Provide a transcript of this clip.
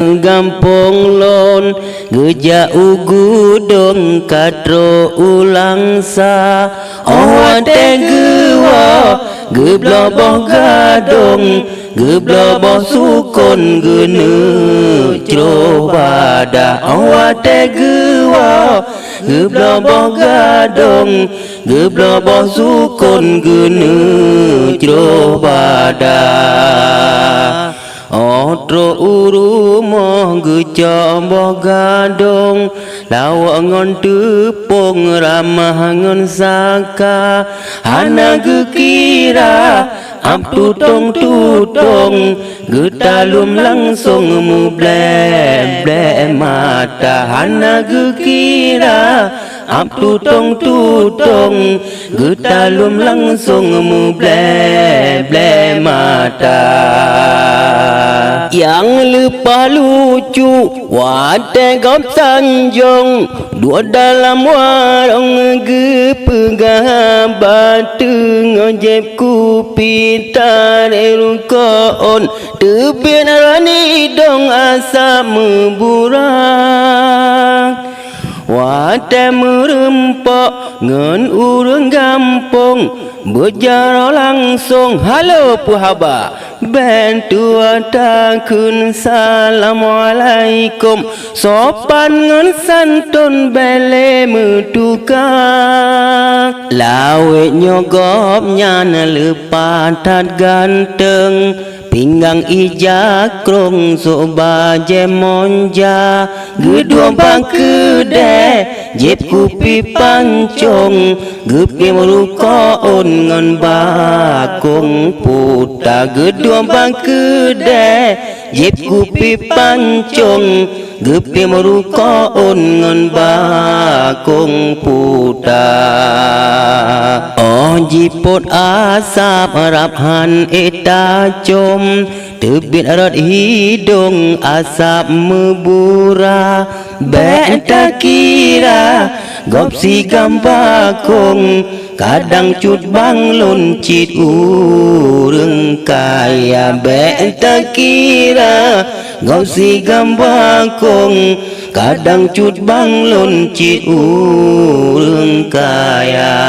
Gampong lon geja ugu dong katro ulang sa awate gewa gebloboh gadong gebloboh sukon gene cro bada awate gewa gebloboh gadong gebloboh sukon gene cro bada otro urumo geja boh gadong lawangon tepung ramah ngon saka hana gekira ap tutong getalum langsung mu ble mata hana gekira ap tutong getalum langsung mu ble mata yang lupa lucu wate gop sanjong dua dalam warung gepegah batu ngojep kupi tarerukoon tebin rani dong asa meburak wate merempok ngen urang gampong bejaro langsung halo puhaba bantu takun assalamualaikum sopan ngen santun bele metukak lawe nyogop nyana lepatat ganteng pinggang ijak krong soba jemonja gedua bangkede jep kupi pancong gepi merukoon ngon bakong puta gedua bangkede jep kupi pancong gepi merukoon ngon bakong puta oh jipot asap raphan eta com tebit arat hidung asap mebura benta kira gop si gambakong kadang cut banglon cit ureng kaya benta kira gop si gambakong kadang cut banglon cit ureng kaya